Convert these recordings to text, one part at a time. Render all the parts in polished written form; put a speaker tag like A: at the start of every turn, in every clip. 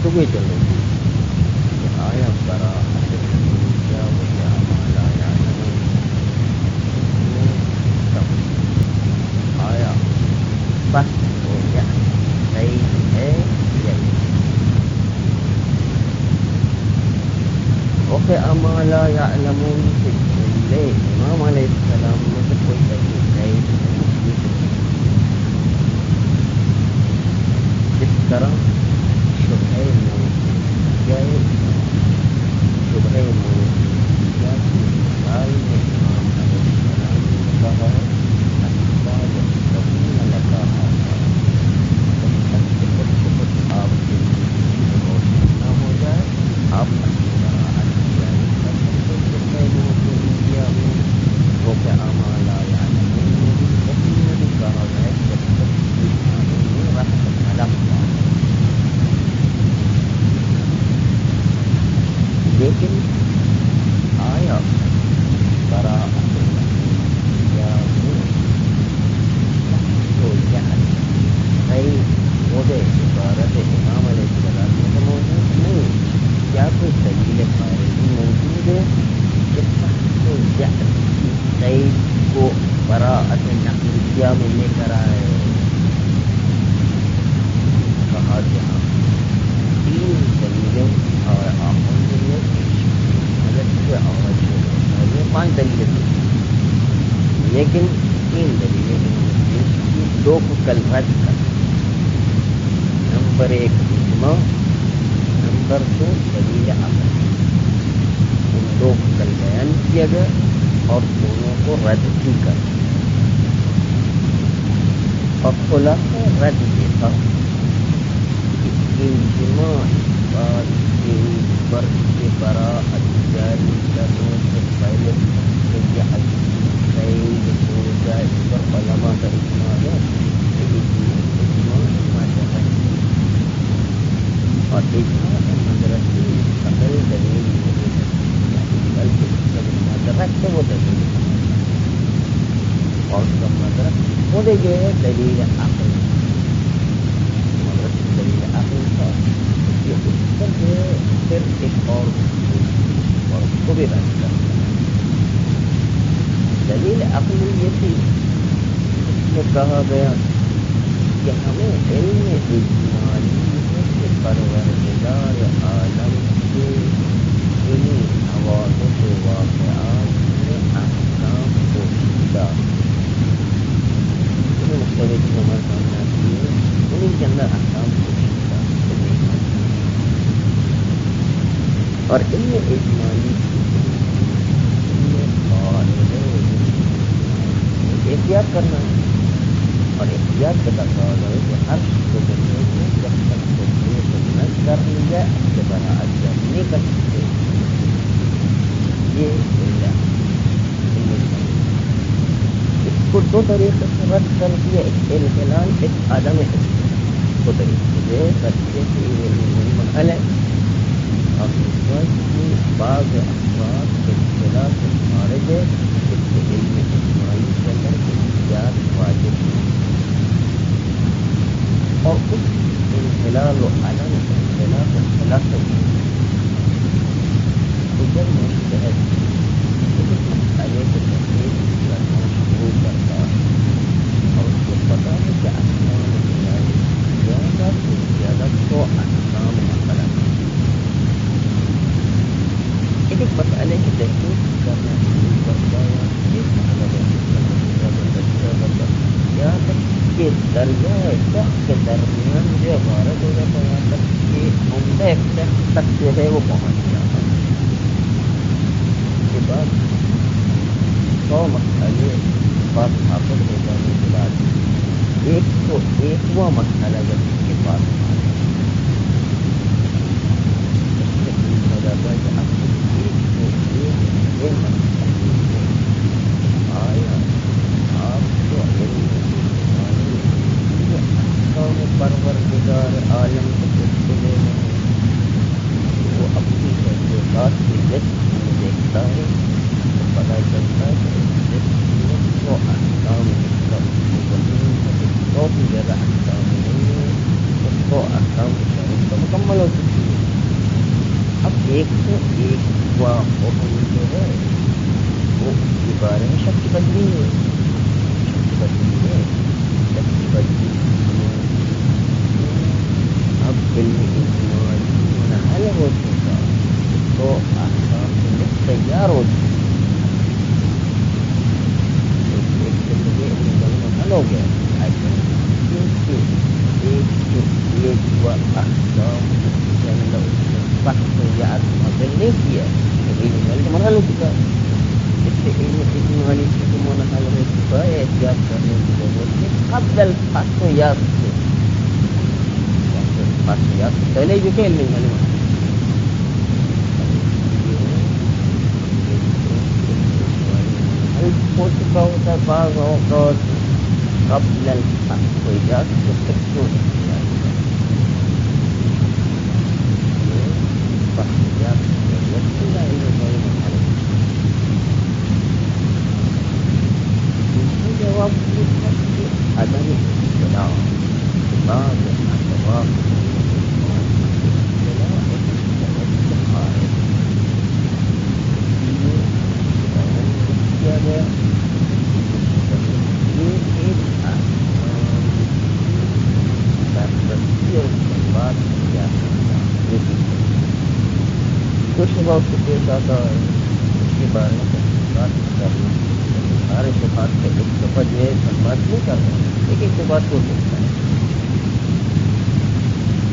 A: گفتگو چل رہی تھی کہ آیا براءت کیا وجہ مالا آیا بس ہو گیا صحیح ہے یہی اوکے امالا یعلمون سے جملے امام علیہ السلام نے تو کوئی صحیح جس طرح شبہ موجودیہ کی مثال میں امام علیہ السلام نے کہا اسباب الذین لکا خود آپ کے لیے روشن نہ ہو جائے آپ اچھی طرح وہ کہ امالا کہا گیا جب تک رقص خلق لیکن آیا براءت یا تو صحیح مجھے عبارت امام علیہ السلام میں تو موجود نہیں کیا کوئی دلیل خارجی موجود ہے کہ صحیح کو براءت نقلیہ میں لے کر آئے کہا جہاں تین دلیلیں اور آخر دلیلیں حضرت سے اور 5 دلیلیں تھیں لیکن 3 دلیلیں پیش کی 2 کو کل رد کر نمبر 1 اجماع نمبر 2 دلیل عقل ان 2 کو کل بیان کیا گیا اور دونوں کو رد بھی کر اور خلاصہ رد یہ تھا کہ اجماع بات کے اوپر سے براءت جاری کرنے سے پہلے یہ صحیح ہو جائے اس پر علماء کا اجماع ہے اور اجماع مدرسی مستقل دلیل نہیں ہے بلکہ مدرک سے وہ دلیل اور اس کا مدرک خود جو ہے دلیل عقل مدرک دلیل عقل کا یہ اس پر جو ہے پھر ایک اور اس کو بھی رد کرتا ہے دلیل عقل یہ تھی اس میں کہا گیا کہ ہمیں علم اجمالی کے پروردگار عالم کے انہیں حوادث و واقعات میں احکام پوشیدہ انہیں مختلف عمر سامنا کیے انہیں کے اندر احکام پوشیدہ اور علم اجمالی احتیاط کرنا ہے اور احتیاط کا تقاضا ہے کہ ہر کو دنیا میں جب تک نہ کر لیا اس کے براءت نہیں کر سکتے یہ اس کو 2 طریقے سے رد کر دیا ایک انحلال ایک عدم احتیاط 2 طریقے سے کرتے کہ یہ منحل ہے اور کی بعض افراد کے خلاف خارج ہے اس کے علم اجماعی کے اندر احتیاط واجب ہے اور اس انحلال و عدم اختلاف و خلاف جب مستحد اس مسئلے کو تحقیق کرنا شروع کرتا ہے اور اس کو پتا ہے کہ احکام الہی زیادہ سے زیادہ تو احکام مسئلہ ایک مسئلے کی تحقیق کرنا شروع کرتا ہے ایک مسئلہ یہاں تک کہ درجہ شخص کے درمیان جو غارت ہو جاتا ہے یہاں تک کہ عمدہ شخص تک جو ہے وہ پہنچ جاتا ہے کے بعد 100 مسئلے پاس حاصل ہو جانے کے بعد 101واں مسئلہ جب اس کے پاس ہو جاتا ہے کہ اب 101 مسئلے آیا آپ کو پروردگار عالم کے سلسلے میں وہ اپنی تحقیقات کی لسٹ میں دیکھتا ہے تو پتہ چلتا ہے کہ اس لسٹ میں وہ احکام زمین بہت ہی زیادہ احکام نہیں ہے اس کو احکام تو مکمل ہو چکی ہے. اب ایک سے ایک ہوا حکم جو ہے وہ اس کے بارے میں شک کی بدلی ہے. شک کی بدلی ہے. شک کی بدلی اب علم اجمالی منحل ہو چکا تو احکام سے تیار ہو چکا. ایک سے مجھے علم اجمالی منحل ہو گیا. ایک ہوا احکام کے اندر اس نے بحث یا حاصل نہیں کیا تو علم اجمالی کا منحل ہو چکا. اس سے علم اجمالی سے منحل ہو چکا ہے. احتیاط کرنے کی ضرورت ہے قبل الفتویات سے. فتویات سے پہلے جو کہ علم اجمالی منحل ہو چکا ہوتا ہے بعض اوقات قبل الفتویات سے کیوں کیا فتویات سے ضرورت ہے علم اجمالی منحل. جواب یہ تھا کہ عدم اطلاع بعض اطراف کیا گیا یہ ایک بات کیا کچھ وقت پیش آتا ہے اس کے بارے میں بات کرنا سارے صفات کا ایک دفعہ جو ہے بات نہیں کرنا ایک ایک بات ہو سکتا ہے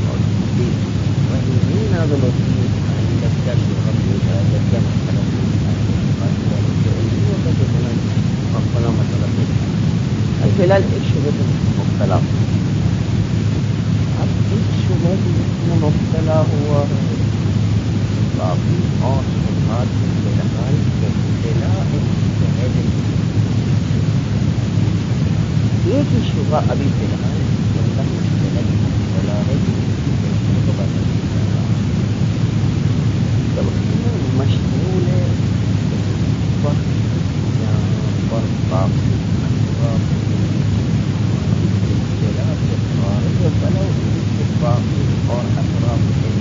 A: اور وہی نہیں نازل ہوتی ہے آئندہ کیا شبہ ہوتا ہے کیا مسئلہ فلا مسئلہ فی الحال ایک شبہ میں مبتلا اب ایک شبہ میں مبتلا ہوا ہے باقی اور صفات فی الحال اطلاع ایک ہی شبہ ابھی فی الحال اللہ مبتلا ہے کو بتا جب مشغول ہے اور باقی باقی اور اطراف کی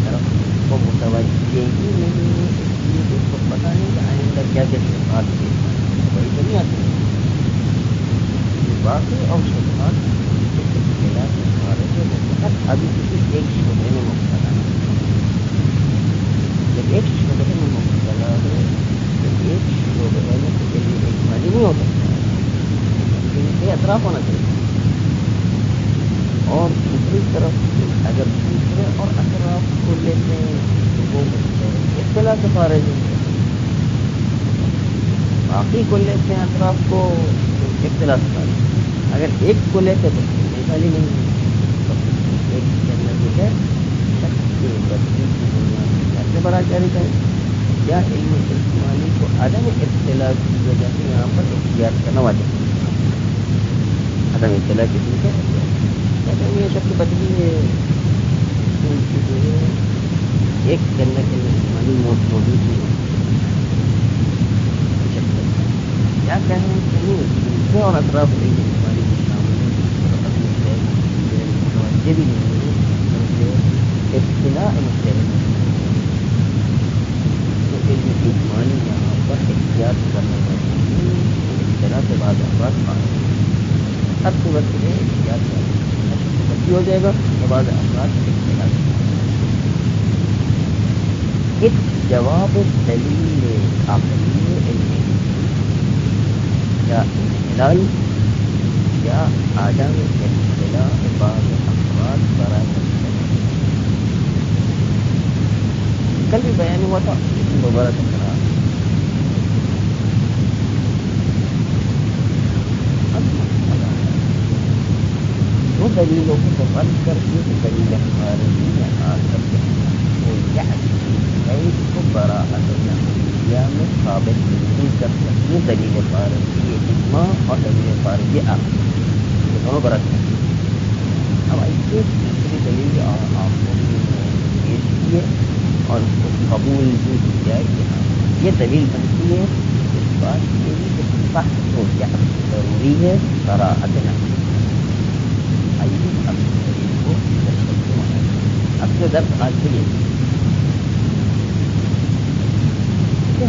A: طرف وہ متوجہ ہی نہیں ہے اس لیے اس کو پتہ نہیں کہ آئندہ کیا کیا صفات کے بڑی تو نہیں آتی باقی اور صفات کے اختلاف خارج ہے وہ فقط ابھی کسی ایک شعبے میں مبتلا ہے. جب ایک شعبے میں مبتلا ہے تو ایک شعبے میں تو علم اجمالی نہیں ہو سکتا لیکن یہ اطراف ہونا چاہیے. اور دوسری طرف اگر دوسرے اور اطراف کو لیتے ہیں تو وہ اختلاف سے خارج ہے. باقی کو لیتے ہیں اطراف کو اختلاف سے خارج. اگر ایک کو لیتے تو خالی نہیں ہے ایک کے اندر جو ہے شک کے بدلی کی بنیاد کیسے بڑا جاری کرے یا علم اجمالی کو عدم اطلاع کی وجہ سے یہاں پر احتیاط کرنا واجب ہے. عدم اطلاع کی وجہ سے یہ شک کی بدلی ہے جو ہے ایک کے اندر علم اجمالی موجود نہیں کیا کہیں کہ دوسرے اور اطراف علم اجمالی میں شامل ہے متوجہ بھی نہیں ہے اطلاع مختلف تو علم اجمالی یہاں پر احتیاط کرنا چاہیے. اطلاع سے بعض افراد پائیں ہر صورت میں احتیاط کرنا ہو جائے گا تو بعض افراد اطلاع ایک جواب دلیل عقلی علمی یا انحلال یا عدم اطلاع بعض افراد برائے کل بھی بیان ہوا تھا دوبارہ تکرار. دو دلیلوں کو بند کر کے دلیل خارجی آ کر وہ کو براءت نحویہ میں ثابت نہیں کر سکتی. دلیل خارجی اجماع اور دلیل خارجی یہ دونوں برعکس ہیں. اب ایسے دوسری دلیل آپ کو پیش کیے اور اس کو قبول بھی کیا کہ یہ دلیل بنتی ہے اس بات کے لیے کہ سخت ہو یا ضروری ہے براءت نحویہ. آئیے اب دلیل کو درد آج بھی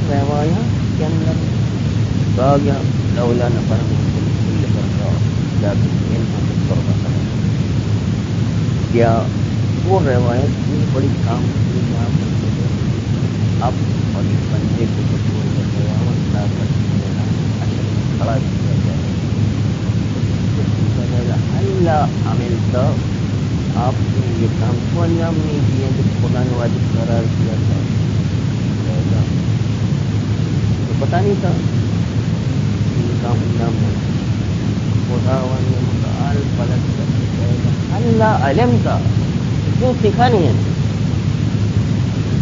A: روایات کے اندر کہا گیا لولا نفر من كل فرقہ جاکر علم فرقہ کیا وہ روایت بھی بڑی کام کی اب اور اس بندے کو کھڑا کیا جائے اللہ عمل تو آپ نے یہ کام کو انجام نہیں دیا جو خدا نے واجب قرار کیا تھا تو پتا نہیں تھا یہ کام انجام نہیں خدا نے متعال پلٹ کر کہے گا اللہ علم کا کیوں سیکھا نہیں ہے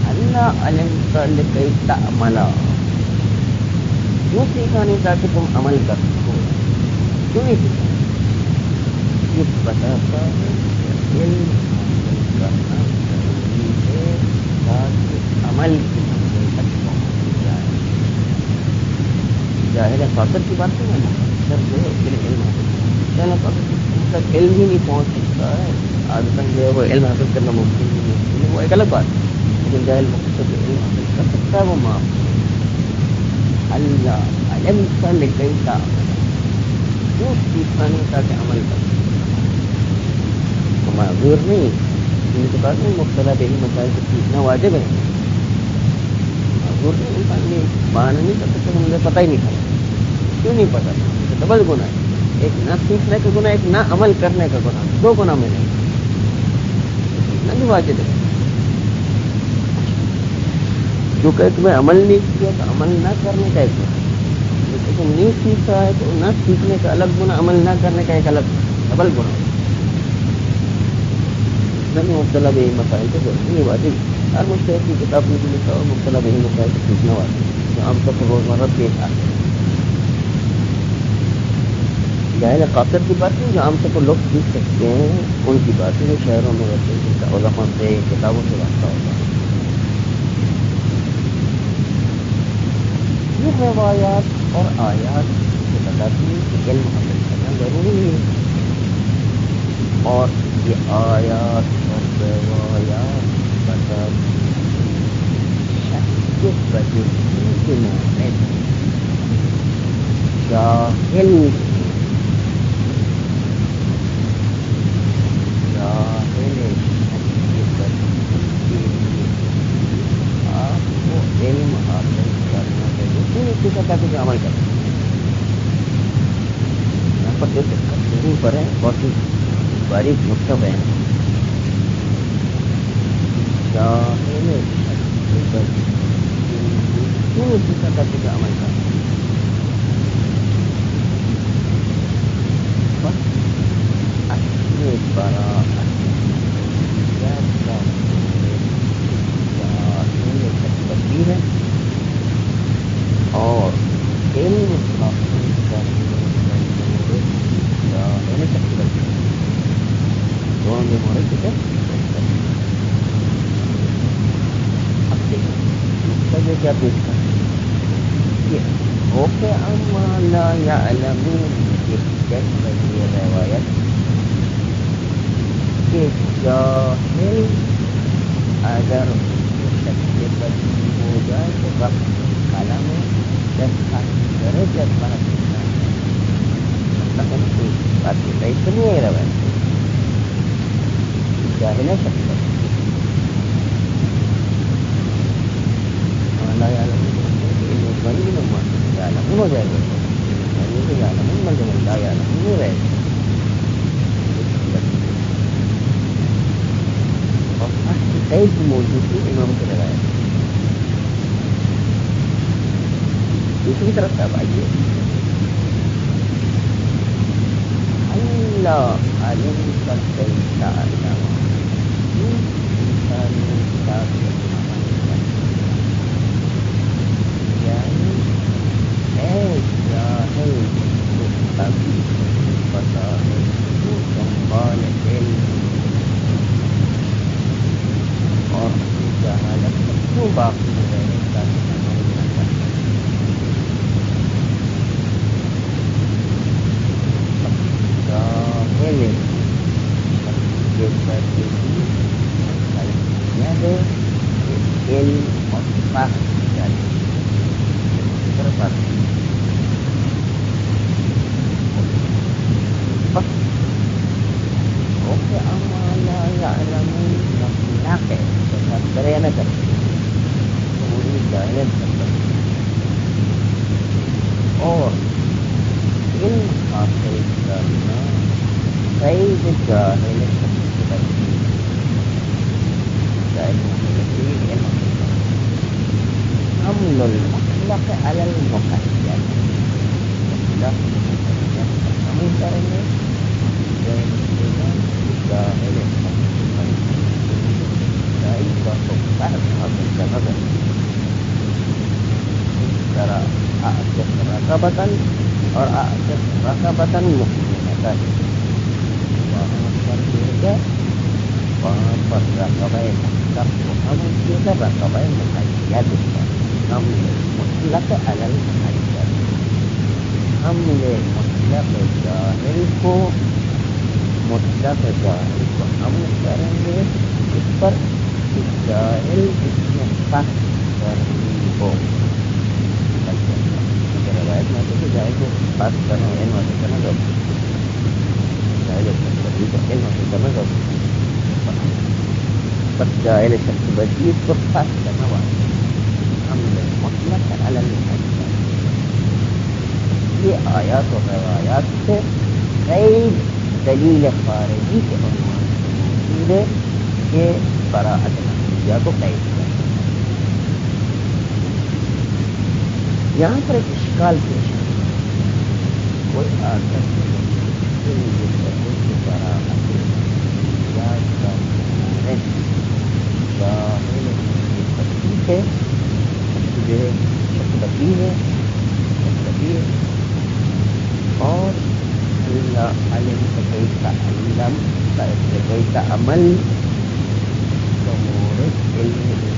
A: اللہ علم کا لکئی تعملا کیوں سیکھا نہیں تاکہ تم عمل کر سکو کیوں نہیں سیکھا یہ پتا تھا علم حاصل کرنا ضروری ہے تاکہ عمل کی منزل تک پہنچ جائے ظاہر ہے فاصل کی بات نہیں ہے سر جو ہے علم حاصل تک علم ہی نہیں پہنچ سکتا ہے آج تک جو ہے وہ علم حاصل کرنا ممکن نہیں ہے وہ ایک الگ بات ہے لیکن جاہل مقصد علم حاصل کر سکتا ہے وہ معاف اللہ علم کا لکئی تعمل کیوں سیکھا نہیں تاکہ عمل کر معذور نہیں ان کے پاس نہیں مبتلا بہی مسائل کو سیکھنا واجب ہے معذور نہیں انسان یہ معنی نہیں کر سکتے مجھے پتہ ہی نہیں تھا کیوں نہیں پتا تھا ڈبل گناہ ہے ایک نہ سیکھنے کا گناہ ایک نہ عمل کرنے کا گناہ دو گناہ میں نہیں سیکھنا بھی واجب ہے کیونکہ تمہیں عمل نہیں کیا تو عمل نہ کرنے کا ایک گناہ تم نہیں سیکھا ہے تو نہ سیکھنے کا الگ گناہ عمل نہ کرنے کا ایک الگ ڈبل گناہ مبتلا بہی مسائل تو ضروری واجب ہر مشترک کی کتاب میں بھی لکھا اور مبتلا بہی مسائل کو سیکھنا واجب جو عام طور پر روزمرہ پیش آتے ہیں جاہل قاصر کی بات نہیں جو عام طور پر لوگ سیکھ سکتے ہیں ان کی بات ہے جو شہروں میں رہتے ہیں جن کا علماء سے کتابوں سے واسطہ ہوتا ہے یہ روایات اور آیات سے بتاتی ہے کہ علم حاصل کرنا ضروری ہے اور یہ آیات اور روایات بتاتی شک بدی کے مومن جاہل آپ کو علم حاصل کرنا چاہیے کیوں اس کا کچھ عمل کرنا یہاں پر دیکھ سکتے پر ہے بہت ہی باریک نقطہ بیان کیوں اس کا کچھ عمل کرنا اپنے براءت ہے اور علم حاصل کرنے دونوں مورد ہے اب دیکھیں کیا پیش کر اوکے اما لا یعلمون یہ روایت کہ جاہل اگر بدی ہو جائے تو وقت کالا میں درجت بنا سکتا ہے کوئی بات کی صحیح تو نہیں ہے روایت جاہل ہے شک ہو جائے گا نہیں رہے اور صحیح کی موجودگی امام سے لگایا دوسری طرف سے اب آئیے اللہ علم کا کیسا علامہ انسانی کتاب کے عمل یعنی اے جاہل ابھی پتا ہے تو سنبھال علم اور جہالت کیوں باقی رہے تاکہ عمل نہ کرنا جاہل bakit yan? Pero bakit? Okay, ang mga nalalaman ng laki sa pagkarya na ito. Sumunod dahil sa or in Africa na kay dahil sa pagkarya dahil sa حمل المطلق على المقيد مطلق من كرمه dan dengan dahil dari bertukar sama secara akses rakabatan or akses rakabatan mukminatan juga per rakabai tak kamu juga rakabai muhayyad حمل المطلق على المقيد حمل المطلق ظاهر کو مطلق ظاہر کو ہم کریں گے اس پر ظاہر اس میں خاص کرنی ہو روایت میں تو ظاہر کو خاص کرنا ہے ان واقع کرنا ضرور ظاہر کو ان واقع کرنا ضرور پر ظاہر شخص بدی اس پر خاص کرنا واقع حمل المطلق على المقيد یہ آیات و روایات سے غیر دلیل خارجی کے عنوان سے موجود ہے کہ براءت نفسیہ کو قید کیا یہاں پر ایک اشکال پیش ہے کوئی آتا ہے براءت نفسیہ کا مورد ظاہر تصدیق ہے جو ہے شکلتی ہے اور اللہ علم کیف تعلم کیف عمل مورد علم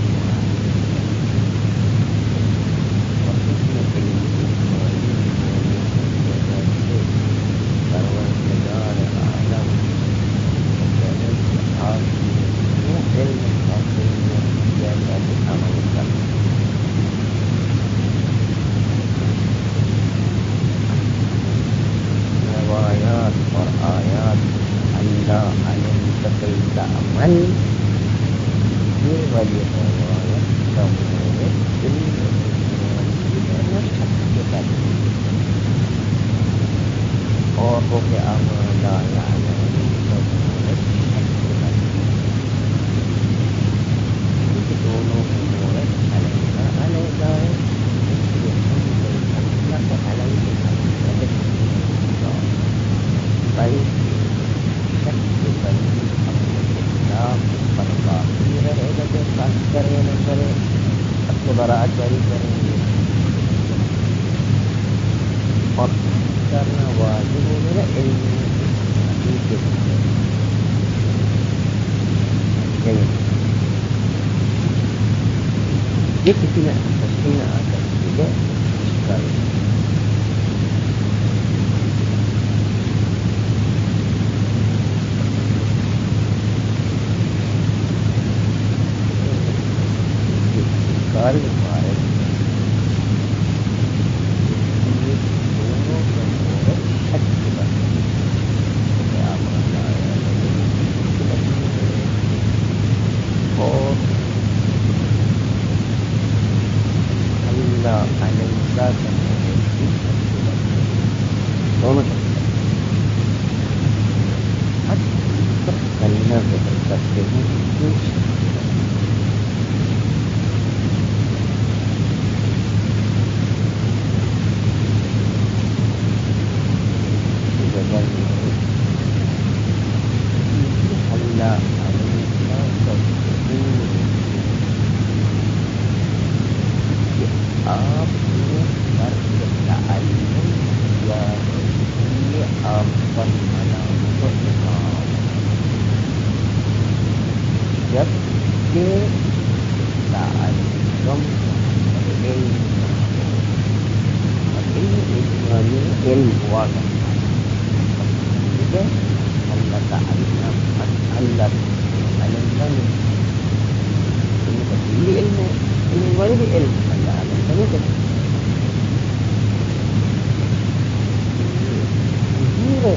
A: اور وہ کہ دونوں کرے نہ کرے اب تو براءت جاری کریں گے اور کرنا واجب ہو میرا علم یہ کسی نے تشکیل آ کر ٹھیک ہے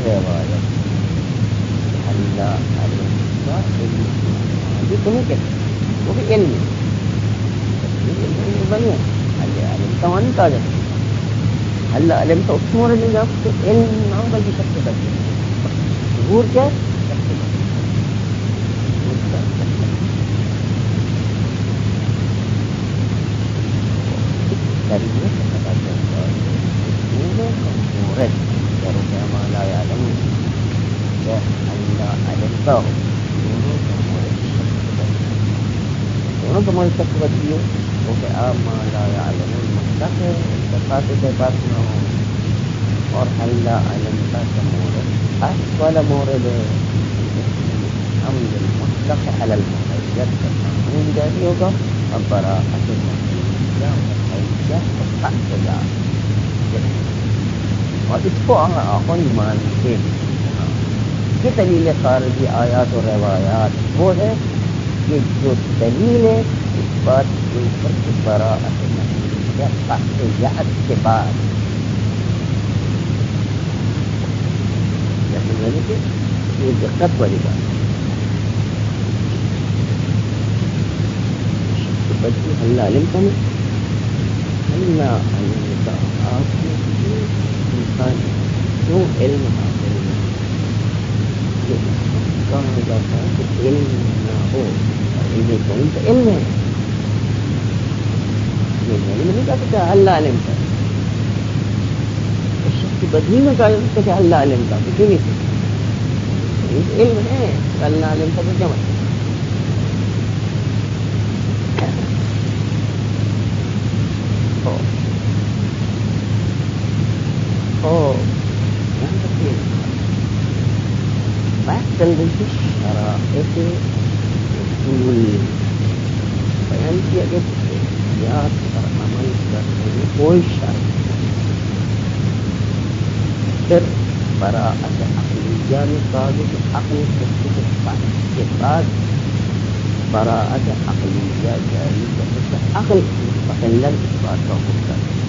A: روایت اللہ علم کا علم بھی تمہیں کہتے وہ بھی علم بنیا اللہ علم کا معنی کہا جاتا اللہ علم کا اس مورد میں جا تو علم نہ بلکہ سب سے بچے ظہور کیا سب سے بچے لا يعلمون اللہ علم کا ہو دونوں کا مورد سب سے بچی ہو وہ کہ آپ لا يعلمون مطلق ہے تفاصل سے بات نہ ہو اور اللہ علم کا مورد اصل مورد ہے حمل المطلق على المقید ہم جاری ہوگا اور براءت المقید اور اس کو آخر مانتے یہ دلیل خارجی آیات و روایات وہ ہے کہ جو دلیل ہے اس بات کے اوپر کی براءت قطعیت کے بعد یعنی کہ یہ دقت والی بات بچی اللہ علم کا نہیں اللہ علم کا آپ نے انسان جو علم حاصل ہے جو کہا جاتا ہے کہ علم نہ ہو علم کون تو علم ہے یہ علم نہیں کہا سکتا اللہ علم کا شخص کی بدلی میں کہا جاتا کہ اللہ علم کا کسی نہیں سکتا علم ہے اللہ علم کا تو کیا مطلب بات چل رہی تھی شرائط اصول بیان کیا گیا احتیاط پر عمل کرنے میں کوئی شرط پھر براءت عقلیہ میں کہا گیا کہ عقل کے بعد براءت عقلیہ جاری کرنے عقل مستقلاً اس بات کا حکم کرتا ہے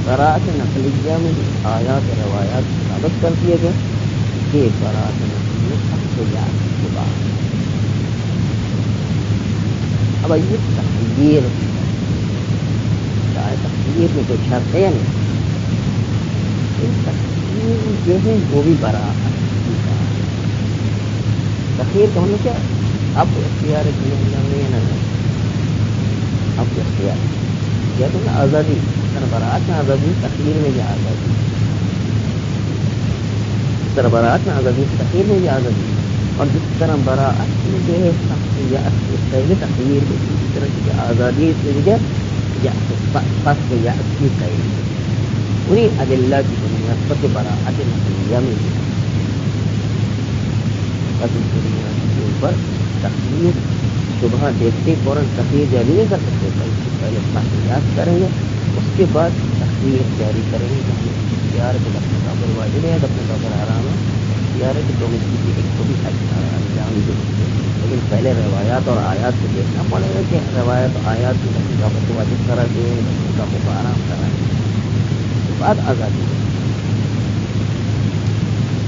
A: براءت نقلیہ میں آیات روایات ثابت کر دیے گئے کہ براءت نقلیہ اختیار کے بعد اب یہ تخیر میں کوئی شرط ہے یا نہیں تخیر جو ہے وہ بھی براءت تخیر کا ہونا کیا اب اختیار کیا نہیں ہے نا اب اختیار کیا تو نا آزادی براءت میں آزادی تخیر میں بھی آزادی اس طرح براءت میں آزادی تخیر میں بھی آزادی اور جس طرح براءت میں جو ہے پہلے تخیر میں اسی طرح کی آزادی سے جگہ یا اچھی قید انہیں ادلہ کی بنیاد پر براءت نقلیہ میں بس اس بنیاد کے اوپر تخیر صبح دیکھتے فوراً تخیر جاری نہیں کر سکتے پہلے تحقیقات کریں گے اس کے بعد تخیر جاری کریں گے کہ ہم اختیار کے اپنے قابل واجب ہے اپنے قابل حرام ہے اختیار ہے کہ تو کسی ایک کو بھی انجام دے لیکن پہلے روایات اور آیات کو دیکھنا پڑے گا کہ روایت آیات کو اپنے قابل کو واجب کرا دے اپنے قابل کو آرام کرا دے اس کے بعد آزادی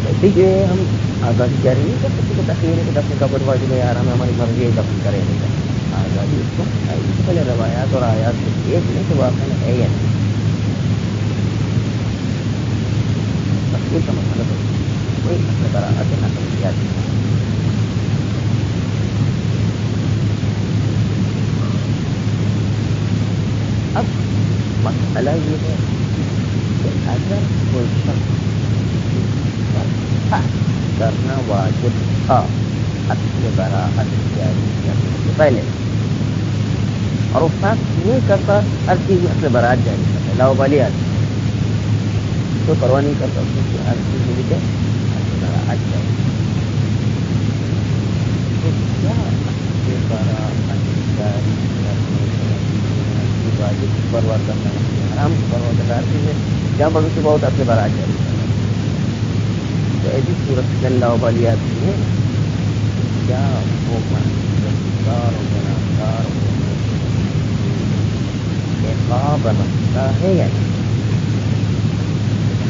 A: ویسے جو ہے ہم آزادی جاری نہیں کر سکتے کہ تخیر ہے کہ اپنے قابل واجب ہے آرام ہے ہماری مرضی ہے دفن کرے نہیں آزادی اس کو پہلے روایات اور آیات کو دیکھنے کے واقع میں ہے یا نہیں تخیر کا مسئلہ تو کوئی مسئلہ براءت نقلیہ نہیں اب مسئلہ یہ ہے کہ اگر کوئی شخص کرنا واجب تھا اصل براءت جاری کرنے سے پہلے اور وہ فرق نہیں کرتا ہر چیز میں اصل براءت جاری کرتا لاؤ والی آدمی کوئی پرواہ نہیں کرتا اس کی ہر چیز میں لکھے اصل براءت جاری تو کیا اصل براءت جاری کرنے سے واجب پرواہ کرنا حرام پرواہ کرنا ہر چیز میں جہاں پر اس سے بہت اصل براءت جاری کرنا تو ایسی صورت سے اللہ والی آدمی ہے کیا وہ گناہگار عقاب رکھتا ہے یا نہیں؟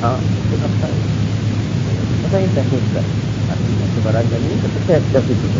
A: ہاں رکھتا ہے saya teknikal. Artinya sebarang ini ketika definisi itu.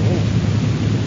A: ini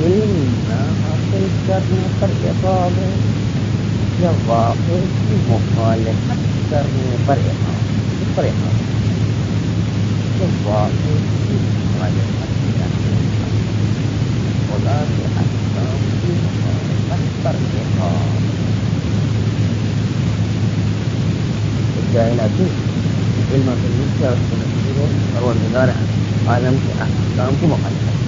A: علم حاصل کرنے پر عقاب ہے یا واقع کی مخالفت کرنے پر عقاب ہے. اس پر عقاب ہے کہ واقع کی مخالفت کرنے پر خدا کے احکام کی مخالفت پر عقاب. جاہل آدمی علم حاصل کیا اس کو نصیب ہو پروردگار عالم کے احکام کی مخالفت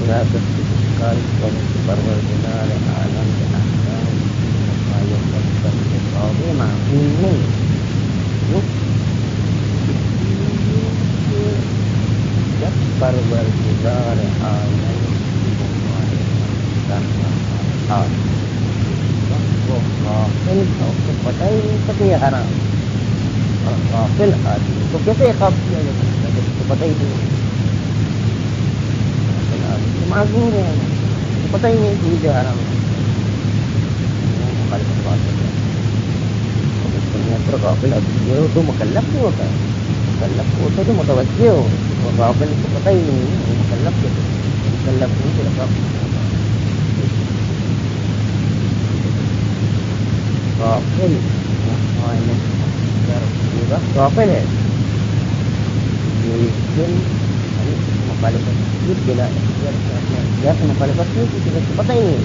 A: کال پروردگار عالم کے احکام کی مخالفت کرنے کا معقول نہیں. جب پروردگار عالم کی مخالفت کرنا وہ غافل تھا, اس کو پتہ ہی نہیں تھا کہ یہ حرام. اور غافل آدمی تو کیسے عقاب کیا جا سکتا ہے, اس کو پتہ ہی نہیں. معذور ہے, پتہ ہی نہیں کہ مجھے حرام ہے. مخالفت بات ہوتا ہے اس دنیا پر غافل آدمی جو تو مکلف نہیں ہوتا ہے. مکلف ہوتا ہے تو متوجہ ہو, اور غافل کو پتہ ہی نہیں ہے وہ مکلف کے مکلف نہیں تو غافل غافل ہے لیکن مخالفت بلا اختیار سے مخالفت نہیں کسی کو پتہ ہی نہیں.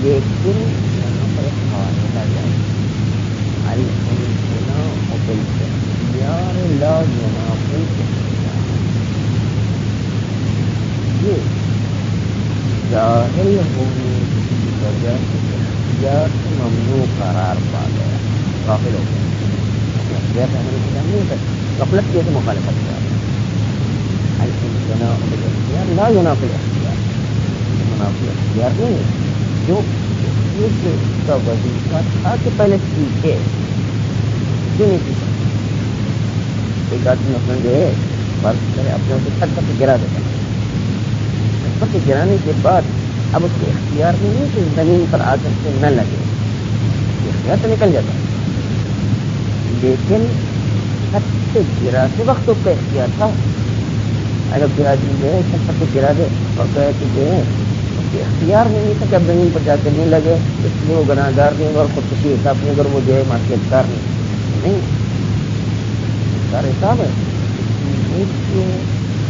A: لیکن یہاں پر ایک قاعدہ جائے الامتناع بالاختیار لا ينافي الاختیار. یہ ظاہر ہونے کی وجہ سے اختیار سے ممنوع قرار پا گیا, غافل ہو گیا. اختیار سے عمل کیا نہیں ہوتا, غفلت کی سے مخالفت کیا. الامتناع بالاختیار لا ينافي الاختیار, منافی اختیار نہیں ہے. جو اس کا وظیفہ تھا کہ پہلے سیکھے, کیوں نہیں سیکھا. ایک آدمی اپنا جو ہے فرض کرے اپنے سے چھت پر گرا دیتا ہے, چھت پر گرانے کے بعد اب اس کے اختیار میں نہیں کہ زمین پر آ کر کے نہ لگے, اختیار تو نکل جاتا ہے. لیکن چھت سے گراتے وقت اس کا اختیار تھا. اگر کوئی آدمی جو ہے چھت پر گرا دے اور کہے کہ جو ہے اس کے اختیار میں نہیں تھا کہ اب زمین پر جا کے نہیں لگے, اس لیے وہ گناہگار نہیں ہوگا اور خودکشی حساب نہیں, اگر وہ جو ہے معصیت کار نہیں سارے حساب ہے.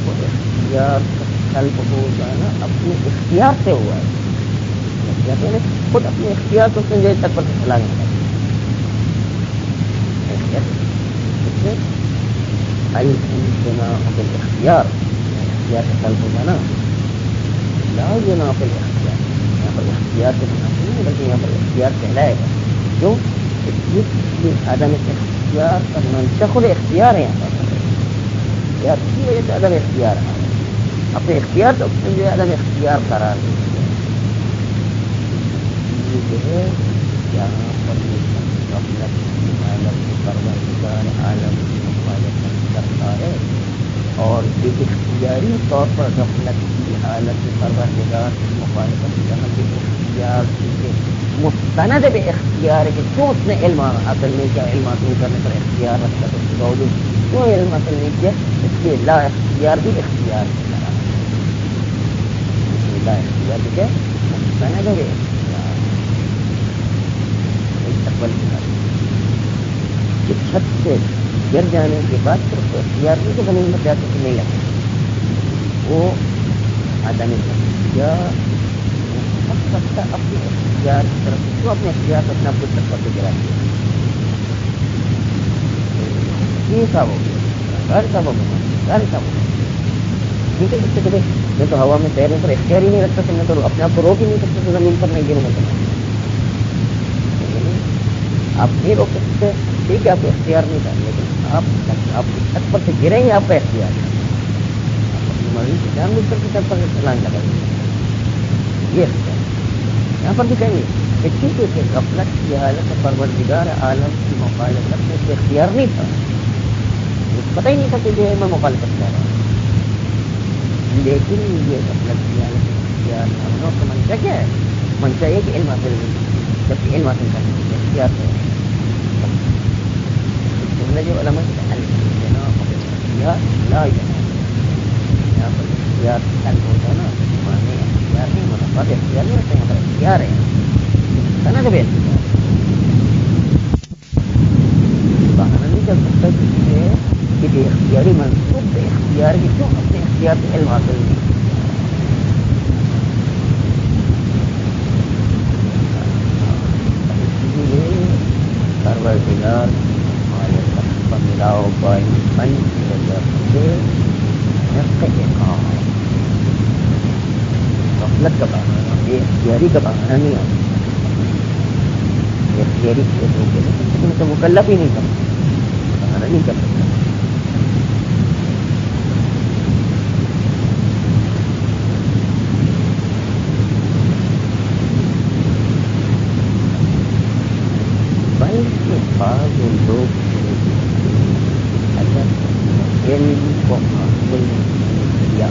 A: وہ اختیار کا قلب ہو جانا اپنے اختیار سے ہوا ہے. خود اپنے اختیار کو سمجھے چھت پر سے چلانے کا الامتناع بالاختیار, اختیار کا قلب ہو جانا لا ينافي الاختیار. یہاں پر اختیار کے منافی نہیں بلکہ یہاں پر اختیار کہلائے گا. کیوں عدم اختیار کا منطق اختیار ہے. یہاں پر اختیار کی وجہ سے عدم اختیار ہے, اپنے اختیار تو جو عدم اختیار قرار دے. یہ جو ہے یہاں پر غفلت عالم پروردگار عالم کی مخالفت کرتا ہے, اور بے اختیاری طور پر غفلت کی حالت پروردگار کی مخالفت کرنا بے اختیار سے مستند بے اختیار کے کیوں اس نے علم حاصل نہیں کیا, علم حاصل کرنے پر اختیار رکھتا تو اس کے باوجود کیوں علم حاصل نہیں کیا, اس کے لا اختیار بھی اختیار کی طرح, اس کے لا اختیار بھی کیا مستند بے اختیار. استقبال کی بات کہ چھت سے گر جانے کے بعد پھر اس کو اختیار نہیں کہ زمین میں جا کے نہیں لگے, وہ عدم اختیار ہو سکتا اپنے اختیار کی طرف سے, تو اپنے اختیار سے اپنا خود چھت پر سے گرا دیا. یہ صاحب ہو گیا, سارے صاحب ہو گیا, سارے صاحب ہو گیا. کیونکہ اس سے کہتے میں تو ہوا میں تیرنے پر اختیار ہی نہیں رکھتا تھا, میں تو اپنے آپ کو روک ہی نہیں سکتا تو زمین پر نہیں گروں گا. آپ نہیں روک سکتے, ٹھیک ہے آپ کو اختیار نہیں تھا, لیکن آپ چھت پر سے گریں گے, آپ کا اختیار ہے. آپ اپنی مرضی سے جان بوجھ کر کے چھت پر سے چلان لگائیں گے, یہ اختیار. یہاں پر بھی کہیں گے کہ غفلت کی حالت پروردگار عالم کی مخالفت میں سے اختیار نہیں تھا، پتہ ہی نہیں تھا کہ جو ہے میں مخالفت کر رہا ہوں، لیکن یہ غفلت کی حالت اختیار نہ ہونا کا منشا کیا ہے؟ منشا یہ کہ علم حاصل نہیں، جبکہ علم حاصل کرنے کے اختیار ہے جملہ جو علماء لا یہاں پر اختیار حل ہوتا نا، معنی اختیار نہیں، منافات اختیار نہیں ہوتے، یہاں پر اختیار ہے نا، کبھی اختیار بہانا نہیں چل سکتا کہ بے اختیاری منصوب بے اختیار کی کیوں اپنے اختیار سے علم حاصل نہیں پروردگار ملاؤ بائی من کی وجہ سے غفلت کا بہانا بے اختیاری کا بہانا نہیں آتا، بے اختیاری تو مکلف ہی نہیں کرتا، بہانا نہیں کر سکتا۔ بلکہ بعض لوگ اگر علم کو حاصل کیا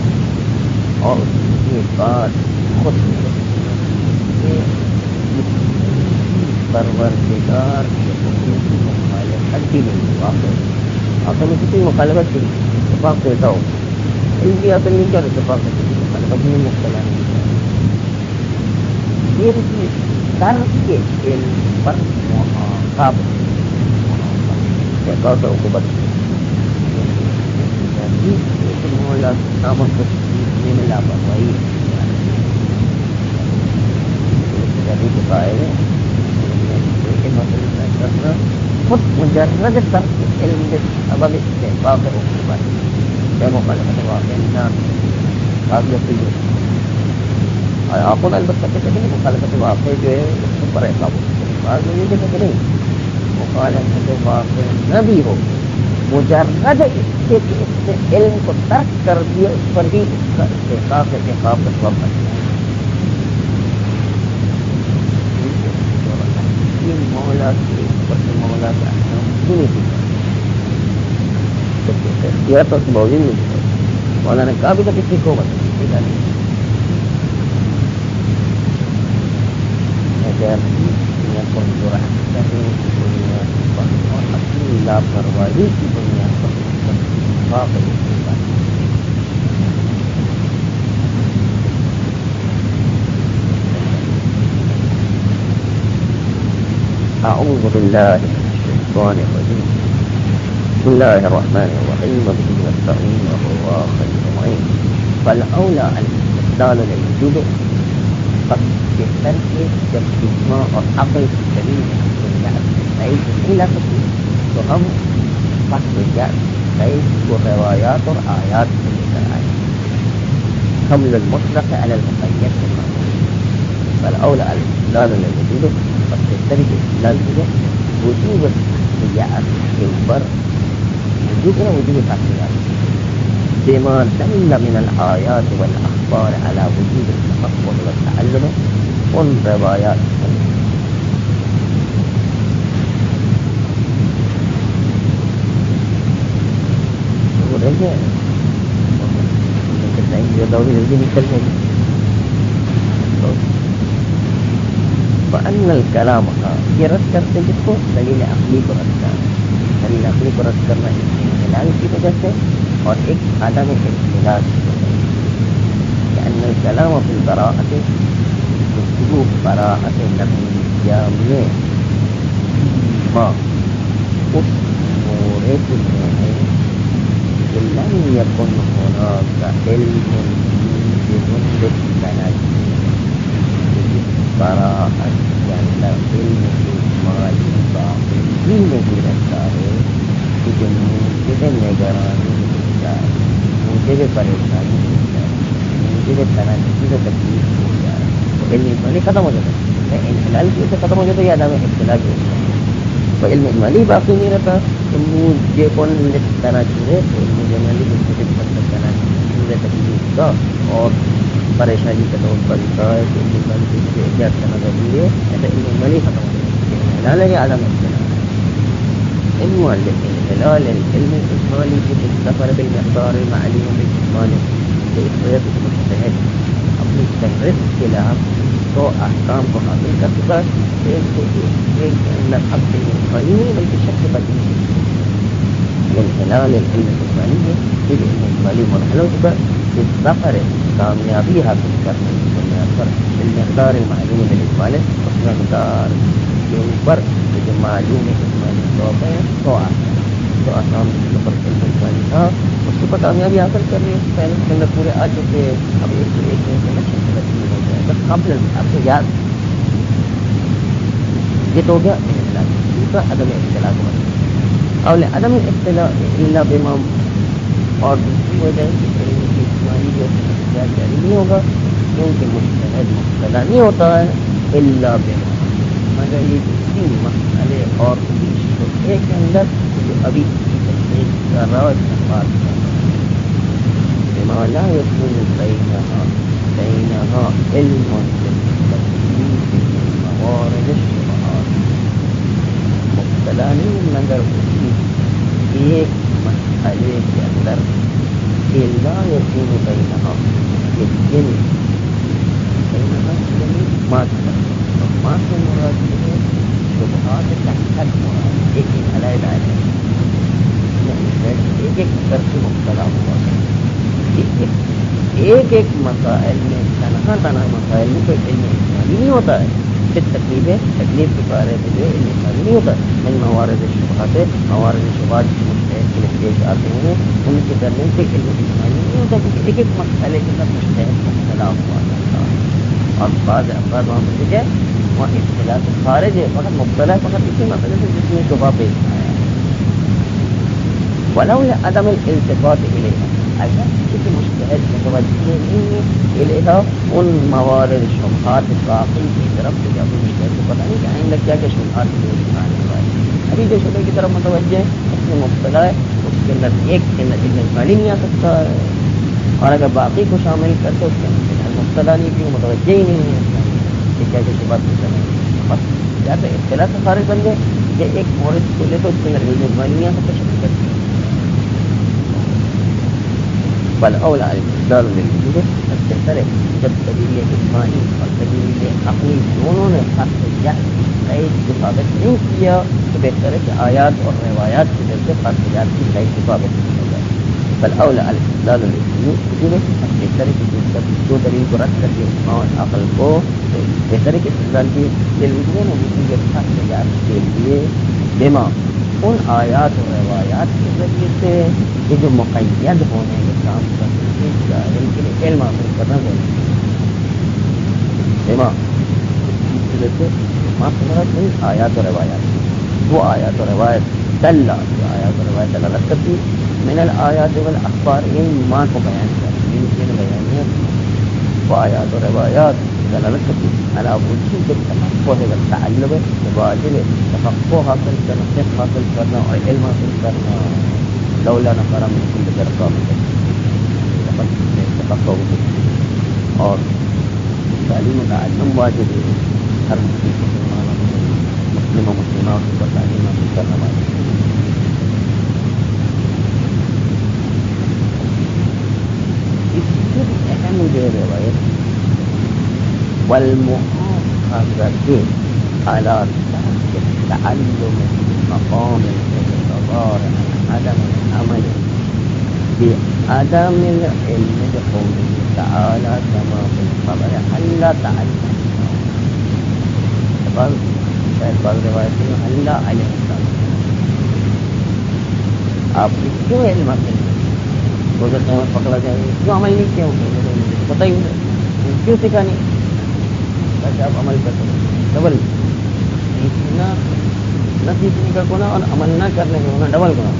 A: اور اس کے بعد خود پروردگار کے حکم کی مخالفت بھی نہیں، واقع میں کسی مخالفت کی اتفاق دیتا ہو، علم بھی حاصل نہیں کیا اتفاق میں کسی مخالفت میں مبتلا نہیں کیا، پھر بھی ترک کے علم پر محاقب کا عقوبت مولا ناموں کو سیکھنے میں لاپرواہی کے قائل کرنا خود مجرد ترک علم کے سبب استحقاق عقوبت بے مخالفت واقع نہ قابل قبول، اور آپ کو البتہ کہتے ہیں مخالفت واقع جو ہے اس کو پر عقاب بعض لوگ یہ کہتے نہیں مخالفت واقع نہ بھی ہو، مجرد اس سے کہ اس نے علم کو ترک کر دیا اس پر بھی اس کا استحقاق اعتقاب کا سبب بن گیا۔ مولا کے مولا کا اختیار تو باوجود نہیں، مولا نے کہا بھی تو کسی کو بتا اور اپنی لاپرواہی کی بنیاد پر أعوذ بالله من الشيطان الرجيم، بسم الله الرحمن الرحيم، وبه نستعين وهو خير معين، فالأولى الاستدلال للوجوب قد بهتر کے جب اجماع اور عقل کی دلیل علت تو ہم کو روایات اور آیات سے لے کر آئے، حمل المطلق على المقيد فالأولى الاستدلال للوجوب قد بهتر کے استدلال جو وجوب التحقیقات کے اوپر وجوب تحقیقات بما دل من الآيات والأخبار على وجود التفقه والتعلم ان روایات فأن الكلام یہ رد کرتے جس کو دلیل عقلی کو رد کرنا، دلیل عقلی کو رد کرنا استدلال کی وجہ سے اور ایک عدم اختلاف کی وجہ سے، لأن الكلام في البراءة گفتگو براءت نفسیہ میں ما اس مورد میں ہے کہ لم يكن هناك علم بالسند براءت کے اندر علم اجمالی باقی ہی نہیں رہتا ہے کہ جو مجھے نگرانی ہوتا ہے، مجھے پریشانی ہوتا ہے، مجھے تنقید و تکلیف ہوتا ہے، تو علم اجمالی ختم ہو جاتا ہے، انحلال کی سے ختم ہو جاتا ہے یا عدم اختلاف ہوتا ہے، تو علم اجمالی باقی نہیں رہتا، تو مجھے کون تنقید ہے تو علم اجمالی کو مجھے تنقید مقصد تکلیف کا اور پریشانی کا طور پر ہے کہ علم والی سے احتیاط کرنا ضروری ہے. ایسا علم والی ختم ہو جائے ہے عالم اختلاف علم الهلال العلم الإجمالي في السفر بالمقدار المعلوم بالإجمال بإخراج المجتهد اپنی فہرست کے خلاف تو احکام کو حاصل کر چکا اب علم نہیں بلکہ شک بدی الهلال العلم الإجمالي ہے پھر علم اجمالی مرحلہ ہو چکا اس سفر کامیابی حاصل کرنے کی بنیاد پر بالمقدار المعلوم بالإجمال اس مقدار کے اوپر جو معلوم اجمالی طور ہے تو آسان پر اجمالی تھا اس کے اوپر کامیابی حاصل کر لی. پہلے کے اندر پورے آ چکے اب ایک ہو جائے بس قبل آپ کو یاد یہ تو ہو گیا دوسرا عدم اختلاف اور عدم اختلاف اللہ بما اور دوسری وجہ اجمالی جو جاری نہیں ہوگا کیونکہ مجتہد مبتلا نہیں ہوتا ہے اللہ بما مگر یہ تین مسئلے اور ایک کے اندر جو ابھی تصدیق کر رہا ہے بات کر رہا ہے بما لا يكون بينها علم بالتكليف بالموارد الشبهات مبتلا نہیں مگر اسی ایک مسئلے کے اندر لا يكون بينها لیکن بينها ما سے مراد ہے شبہات تحت مراد ایک علیحدہ ایک طرف سے مبتلا ہوا ایک مسائل میں تنہا مسائل میں کوئی علم اجمالی نہیں ہوتا ہے. پھر تکلیف کے بارے میں جو علم اجمالی نہیں ہوتا من موارد شبہات موارد شبہات جو مجتہد کے لیے پیش آتے ہیں ان کے درمیان کوئی علم اجمالی نہیں ہوتا کیونکہ ایک مسئلے کے اندر مجتہد مبتلا ہوا تھا اور بعض افراد وہاں پر کیا وہاں اختلاف سے خارج ہے فقط مبتلا فقط اسی مسئلے سے جس میں شبہ پیش آیا ہے. ولولا عدم الالتفات الیہا اگر کسی مجتہد متوجہ نہیں ہے الیہا ان موارد شبہات باقی کی طرف سے جب مجتہد کو پتہ نہیں کہ آئندہ کیا کیا شبہات آنے والے ابھی جو شبہ کی طرف متوجہ ہے اس میں مبتلا ہے اس کے اندر ایک کے اندر علم اجمالی نہیں آ سکتا ہے اور اگر باقی کو شامل کرتے اس کے اندر مبتلا نہیں کیوں متوجہ ہی نہیں ہے کیا کیا شبہات بس یا تو اختلاف سے خارج بن گئے یا ایک مورد کو لے تو اس کے اندر علم اجمالی نہیں آ سکتا شکل کرتی ہے. بل اولا الاستدلال للوجود بہتر ہے جب دلیل اجمالی اور دلیل عقلی دونوں نے حق قید کو ثابت نہیں کیا تو بہتر ہے کہ آیات اور روایات کی طرف سے خاصیات کی قید کو ثابت کیا جائے. بل اولا الاستدلال للوجود بہتر ہے کہ جو دلیل کو رد کر کے اور عقل کو بہتر ہے کہ استدلال کی للوجود نے وجود خاصیات کے لیے بما ان آیات اور روایات کے ذریعے سے یہ جو مقید ہونے کے کام کرنے کے علم حاصل کرنا ضروری ہے. آیات و روایات وہ آیات و روایت دلہ جو آیات و روایت دلالت کرتی من الآیات والاخبار ان ماں کو بیان کرتی ان بیانیت وہ آیات و روایات دلالت کرتی علی وجود تفقہ والتعلم واجب تفقہ حاصل کرنا فقہ حاصل کرنا اور علم حاصل کرنا. لولا نفر من كل فرقة تفقہ اور تعلیم و تعلم واجب ہے ہر مسلم و مسلمات کو تعلیم حاصل کرنا واجب ہے. اس سے اہم جو روایت والمحافظة على ترك التعلم في مقام الاعتبار عدم العمل بعدم العلم بقوله تعالى كما في الخبر حل تعلم بعض روایتوں میں اللہ علیہ السلام آپ کیوں علم حاصل روزہ قیامت پکڑا جائے گا کیوں عمل نہیں کیا مجھے پتہ ہی نہیں کیوں سکھا نہیں تاکہ آپ عمل کر سکیں. ڈبل نہ سیکھنے کا گناہ اور عمل نہ کرنے کا گناہ ڈبل گناہ.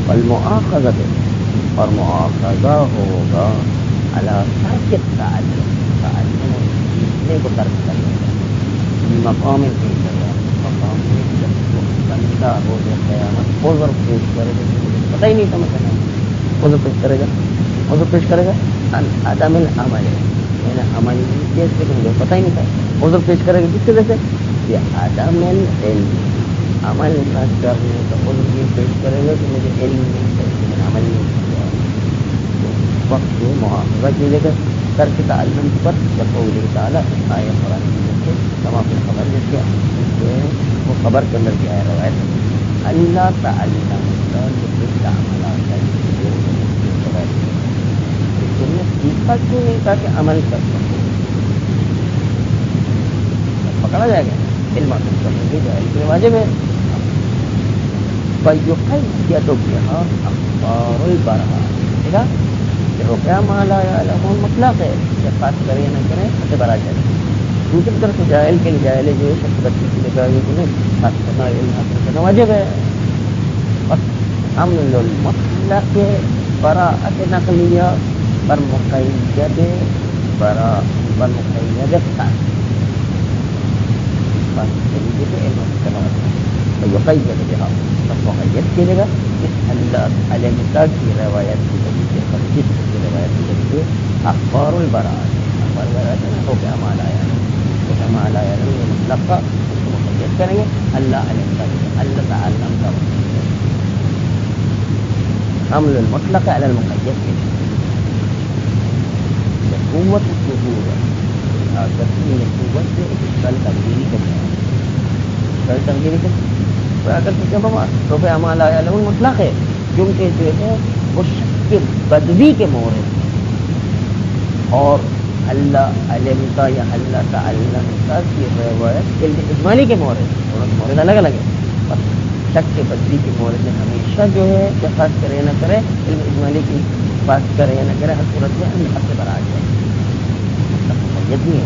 A: والمؤاخذة اور مؤاخذہ ہوگا علی ترک التعلم سیکھنے کو ترک کرنے کا مقام الاعتبار مقام میں جب بندہ روز قیامت عذر پیش کرے پتہ ہی نہیں سمجھنا عذر پیش کرے گا. عذر پیش کرے گا عدم العمل, یعنی عملیت سے مجھے پتہ ہی نہیں تھا. عذر پیش کرے گا کس وجہ سے؟ یہ عدم العلم, عمل نہ کرنے کا عذر یہ پیش کرے گا کہ مجھے علم نہیں ہے, میں نے عمل نہیں کیا. اس وقت جو مواخذہ کیجیے گا ترک تعلم پر قول تعالیٰ آیت قرآن کی تمام خبر جیسے وہ خبر کے اندر کیا ہے روایت اللہ تعلم تم نے سیکھا کیوں نہیں تھا کہ عمل کر سکو, پکڑا جائے گا. علم حاصل کرنے کی جائے لیکن واجب ہے. فَيُقَيَّدُ بِهَا أَخْبَارُ الْبَرْهَا, ٹھیک ہے. رقیہ مالا یا مطلق ہے, جب خاص کریں نہ کریں اسے برا جائے. دوسری طرف جاہل کے جاہل جو ہے شخص بچی کی لگا یہ تمہیں خاص کرنا علم حاصل کرنا واجب ہے. بس حمل المطلق براءت نقلیہ بر مقید خاص, بس طریقے سے علم حاصل کرنا واجب ہے. تو یقید بہا, بس مقید کیجیے گا اس اللہ علمتا کی روایت کی ذریعے خصیص کی روایت کی ذریعے اخبار البراءت, اخبار البراءت ہے ہو گیا مالا یا مالا یا مطلق کا اس کو مقید کریں گے. اللہ علمتا اللہ تعلم کا حمل المطلق علی المقید کے قوت الظہور تسلیم قوت سے کل تبدیلی کرنا ہے. کل تبدیلی کرنا اگر جب ہم رفع ما لا یعلم مطلق ہے کیونکہ جو ہے وہ شک بدوی کے مورد اور اللہ علمتا یا اللہ تعلمتا کی روایت علم اجمالی کے مورد الگ الگ ہے. بس شک کے بدوی کے مورد میں ہمیشہ جو ہے کہ خاص کرے نہ کرے علم اجمالی کی بات کرے نہ کرے ہر صورت میں ہم حق سے برا جائے. مقید نہیں ہے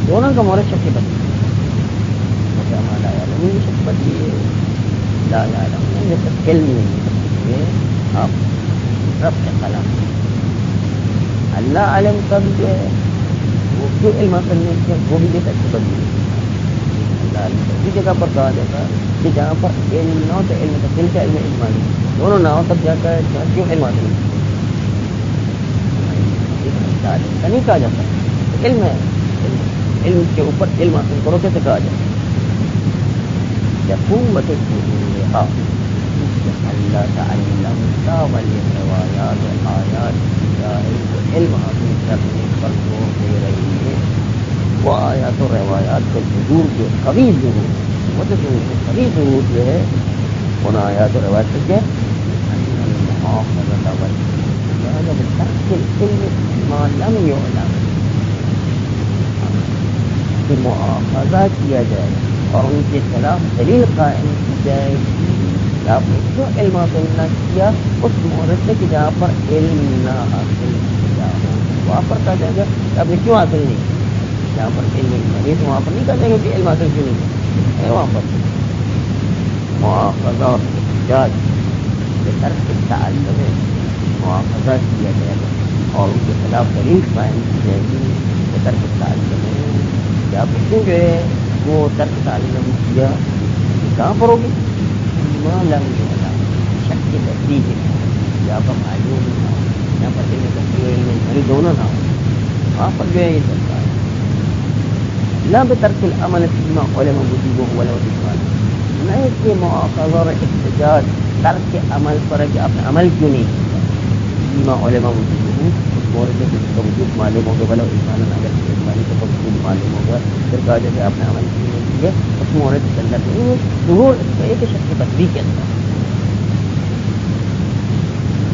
A: دونوں کا مورد شک کے بدوی لا یعلم شک بدوی ہے. لا یعلم جب علم نہیں ہے آپ رب کے قلم اللہ علم کا بھی جو ہے وہ کیوں علم حاصل نہیں کیا وہ بھی دیتا ہے بدوی. اللہ علم اسی جگہ پر کہا جاتا ہے کہ جہاں پر علم نہ ہو تو علم تفصیل کا علم اجمالی دونوں نہ ہو تب جا کر کیوں علم حاصل نہیں کہا جاتا. علم ہے, علم کے اوپر علم حاصل کرو کیسے کہا جاتا ہے. قوت الظہور اللہ تعلمتا والروایات آیات علم حاصل کرنے پر زور دے رہی ہے. وہ آیات و روایات کے ظہور جو قوی ظہور وہ تو قوی ظہور جو ہے ان آیات و روایات سے کیا مؤاخذہ کیا جائے اور ان کے خلاف دلیل قائم کی جائے کہ آپ نے کیوں علم حاصل نہ کیا اس مورد سے کہ جہاں پر علم نہ حاصل کیا ہو. وہاں پر کہا جائے گا کہ آپ نے کیوں حاصل نہیں کیا. جہاں پر علم نہیں تو وہاں پر نہیں کہا جائے گا کہ علم حاصل کیوں نہیں کیا. وہاں پر مؤاخذہ اور احتجاج کے ترک تعلق ہے مؤاخذہ کیا جائے گا اور ان کے خلاف دلیل قائم کی جائے گی کہ ترک تعلق ہے. کیا آپ کیوں جو ہے وہ ترک تعلیم کیا کہاں پر ہوگی معلوم ہونا شک کے تصدیق ہے یا پر معلوم نہ ہو یہاں پر علم تصدیق علم اجمالی دونوں نہ ہو وہاں پر جو ہے یہ چلتا ہے. لا بترک العمل فيما علم وجوبه ولا وجوبه نہ اس کے مؤاخذہ اور احتجاج ترک کے عمل پر ہے کہ آپ نے عمل کیوں نہیں کیا فيما علم وجوبه اس مورد میں جس کا وجود معلوم ہوگا ولا اجمالا اگر اجمالی کا وجود معلوم ہوگا پھر کہا جائے کہ آپ نے عمل کیوں نہیں کیا اس مورد کے اندر نہیں ظہور اس کا ایک شک بدوی کے اندر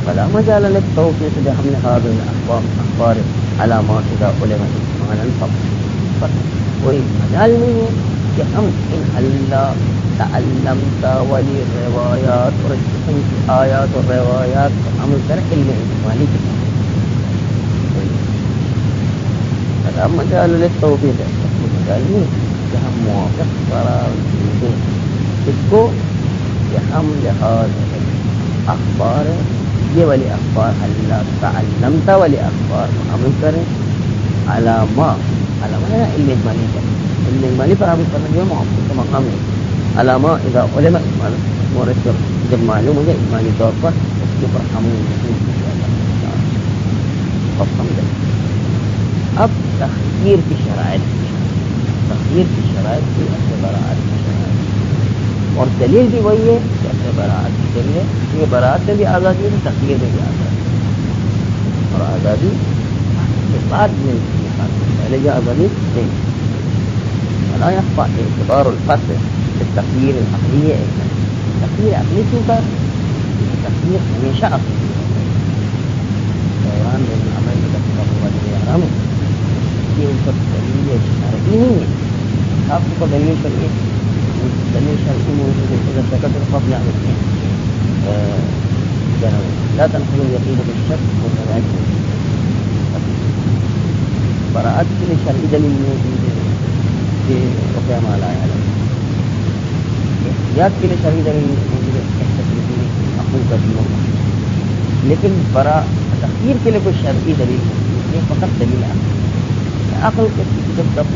A: فلا مجال للتوفيق بحمل هذه الاخبار علامات اذا علم اجمالا فقط. کوئی مجال نہیں ہے کہ ہم ان اللہ تعلمتا والی روایات اور اس قسم کی آیات اور روایات کو عمل کر علم اجمالی کے فلا مجال للتوفيق مجال نہیں کہ ہم موافق قرار دیں اس کو کہ ہم لحاظ اخبار یہ والی اخبار اللہ تعلمتا والی اخبار کو عمل کریں علامہ علامہ ہے علم اجمالی کا علم اجمالی پر عمل کرنا جو ہے موافق کا مقام ہے علامہ اذا علم مورد جب معلوم ہو جائے ایمانی طور پر اس کے اوپر عمل نہیں کیا جاتا اور سمجھے. اب تخیر کی شرائط کی اصل براعت کی شرائط اور دلیل بھی وہی ہے کہ اصل براعت کی دلیل ہے یہ براعت میں بھی آزادی ہے تخیر میں بھی آزادی اور آزادی کے بعد میں پہلے جو آزادی نہیں ولا يخفى اعتبار الفصل في التخيير العقلية التخيير العقلي کا تخيير ہمیشہ عقلی دوران بین العمل کا واجب حرام یہ ان پر دلیل شرعی نہیں ہے. آپ کو دلیل شرعی موجود ہے اذا سكت القبل عن لا تنقل اليقين بالشك والتواكل. براءت کے لیے شرعی دلیل موجود ہے کہ رقیہ ما لا يعلم. احتیاط کے لیے شرعی دلیل موجود ہے عقل کا دینوں لیکن تخیر کے لیے کوئی شرعی دلیل نہیں یہ فقط دلیل عقل کے جب تک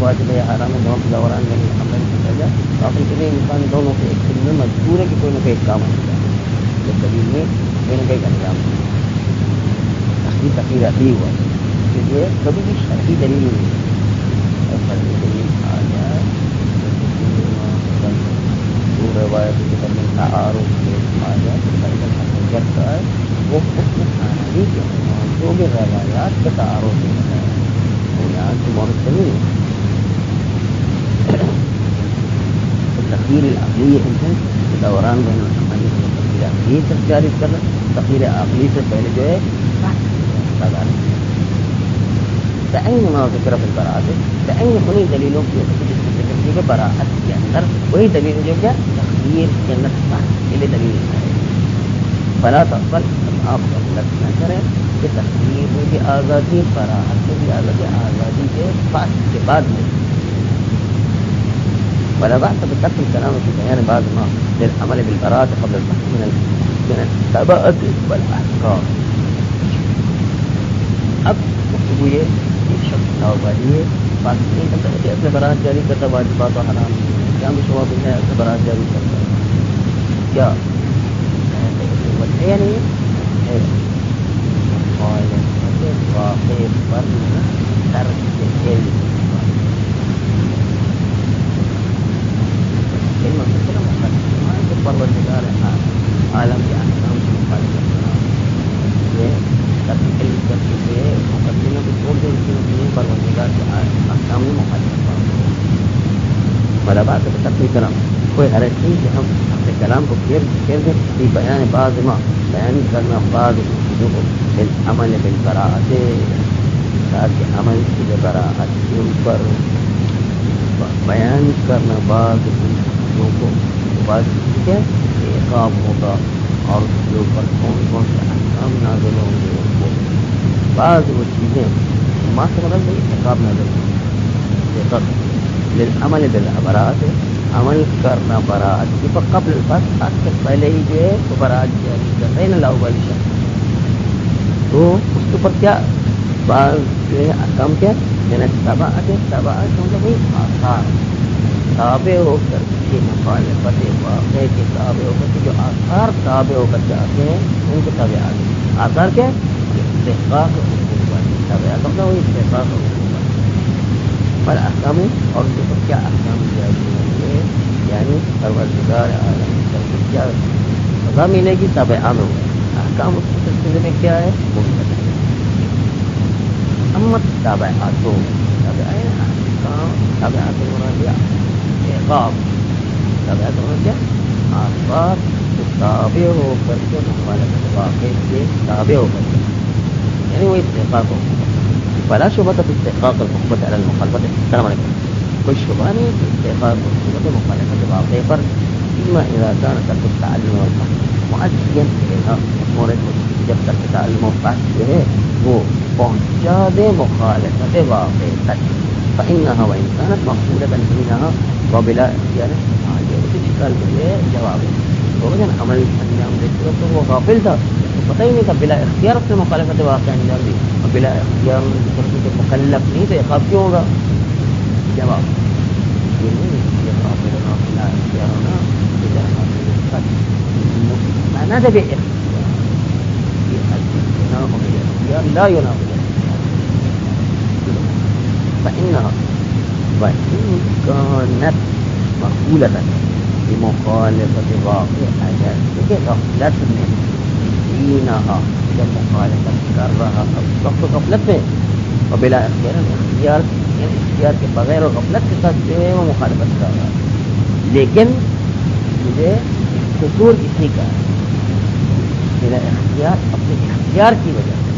A: واجب ہے حرام ہے دوران میں عمل کیا جائے تو عقل کے لیے انسان دونوں سے ایک دن میں مجبور ہے کہ کوئی نہ کوئی ایک کام ہوتا ہے جب دلیل میں کوئی نہ کوئی انجام تخیر عقلی ہوا اس لیے کبھی بھی شرعی دلیل نہیں اور شرعی دلیل آ جائے روایت کے درمیان تعارف کے آ جائے کرتا ہے وہ خود میں خانگی کے جو بھی روایات کا تعارف ہوتا ہے یہاں کی مورد نہیں تخیر العقلی ہے دوران بین العمل تخیر عقلی سے جاری کرنا تخیر عقلی سے پہلے جو ہے تعین ما ذکر فی البراءۃ تعین انہیں دلیلوں کی ذکر براءت کے اندر وہی دلیل جو کیا تخیر کے اندر کے لیے دلیل ہے فلا تقبل آپ غلط نہ کریں کہ تخیر میں بھی آزادی براءت میں بھی آزادی کے بعد میں ولا بأس بترك الكلام في بيان بعض ما للعمل بالبراءة قبل البحث من التبعة والأحكام. اب گفتگو یہ شخص نوبادی ہے بات نہیں کرتا کہ اپنے برات جاری کرتا واجبات و حرام کیا بھی شعبہ بھی ہے اپنے برات جاری کرتا کیا ہے نہیں ہے واقع پر ترک علم پروردگار عالم کے احکام سے مخالفت کرنا یہ ترک علم کر کے مقدمہ کو چھوڑ دے اس کے پروردگار کے احکام میں مخالفت کرنا بڑا بات ہے ترک کرم کوئی حرج نہیں کہ ہم اپنے کلام کو پھیر دیں کہ بیان بعض ما بیان کرنا بعض چیزوں کو عمل بالبراءت تاکہ عمل کی براءت کے اوپر بیان کرنا بعض چیزوں کو بعض کیا عقاب ہوگا اور اس کے اوپر کون کون سے احکام نازل ہوں گے ان کو بعض وہ چیزیں ماں سے مدد نہیں عقاب نازل ہوں گے عمل بالبراءت عمل کرنا براءت کی قبل بس آج سے پہلے ہی جو ہے تو براءت جاری کر رہے ہیں اللہ والی شخص تو اس کے اوپر کیا بعض جو ہے احکام کیا یعنی تبعات مطلب وہی آثار تابع ہو کر کے مخالفت واقع کے تابع ہو کر کے جو آثار تابع ہو کر کے آتے ہیں ان کے تابعات آثار کیا استحقاق حقوق تابعات مطلب وہی استحقاق حقوق پر احکام اور اس کے اوپر کیا احکام جاری ہوں گے یعنی پروردگار عالم کی کیا سزا ملے گی تابع میں ہوگا احکام اس کے سلسلے میں کیا ہے وہ امت تابعات تابعات مرادیہ عقاب تابعات مرادیہ آثار تابع ہو کر کے مخالفت واقع کے تابع ہو کر کے یعنی وہ استحقاق ہو فلا شبہۃ فی استحقاق المخالفت علی المخالفت. السلام علیکم. کوئی شبہ نہیں کہ استحقاق مخالفت واقع پر فيما اذا كان ترك التعلم والبحث مؤديا الى مورد جب تک تعلم و بحث جو ہے وہ پہنچا دے مخالفت واقع تک فإنها وإن كانت مقصودة حينها وبلا اختيار یہ اسی شکل کے لیے جواب ہے تو جن عمل انجام دیتے تو وہ غافل تھا پتہ ہی نہیں تھا بلا اختیار سے مخالفت واقع انجام دی اور بلا اختیار کے مکلف نہیں تو عقاب کیوں ہوگا جواب یہ نہیں یہ غافل بلا اختیار ندب اختيار الامتناع بالاختيار لا يناقض الاختيار فإنها وإن كانت مقبولة بمخالفة واقع أجل کہ غفلت میں دینها جب مخالفت کر رہا وقت غفلت میں اور بلا اختیار اختیار یعنی اختیار کے بغیر اور غفلت کے ساتھ جو ہے وہ مخالفت کر رہا لیکن مجھے قصور اسی کا ہے بلا اختیار اپنے اختیار کی وجہ سے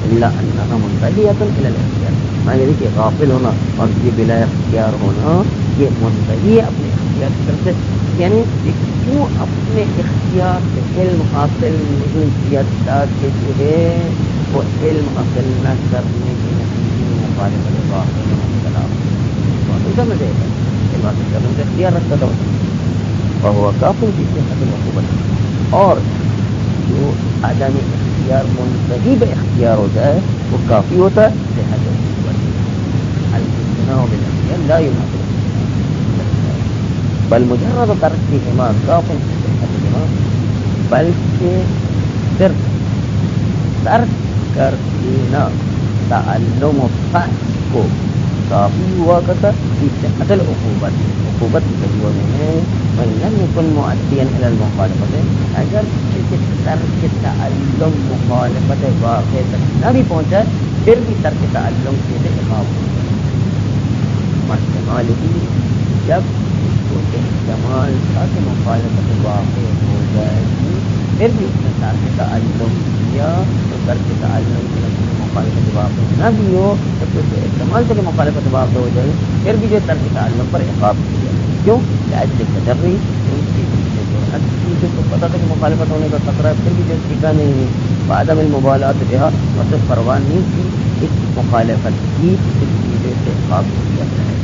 A: اللہ انہا منتہیۃ الی الاختیار میں یعنی کہ غافل ہونا اور یہ بلا اختیار ہونا یہ منتہی ہے اپنے اختیار کی طرف سے یعنی کیوں اپنے اختیار سے علم حاصل نہیں کیا تاکہ جو ہے وہ علم حاصل نہ کرنے کے نتیجے میں مخالفت واقع میں مبتلا ہو سمجھے گا علم حاصل کرنے کا اختیار رکھتا تھا وہو کافی کی صحت وقوبت اور جو عدم اختیار منتہی بے اختیار ہو جائے وہ کافی ہوتا ہے صحت وقوبت الامتناع بالاختیار لا يناقض بل مجرد ترکهما کاف فی صحتهما بلکہ صرف ترک کر دینا تعلم فحش کو کافی ہوا کرتا فی صحت العقوبت عقوبت کے ذریعے میں وإن لم يكن مؤديا إلى المخالفة اگر ترک تعلم مخالفت واقع تک نہ بھی پہنچا پھر بھی ترک تعلم سے عقاب ہوگا استعمال ہی جب استعمال تھا کہ مخالفت واقع ہو جائے گی پھر بھی اس نے ترک تعلم کیا تو ترک تعلم کی مخالفت واقع نہ بھی ہو تو پھر استعمال سے کہ مخالفت واقع ہو جائے پھر بھی جو ترک تعلم پر عقاب کیا کیوں لاج سے تجربی چیزوں کو پتہ تھا کہ مخالفت ہونے کا خطرہ پھر بھی جو ٹھیکا نہیں ہوئی بعدم المبالات بہا مطلب پرواہ نہیں کی اس مخالفت کی اس چیزیں سے عقاب کیا جائے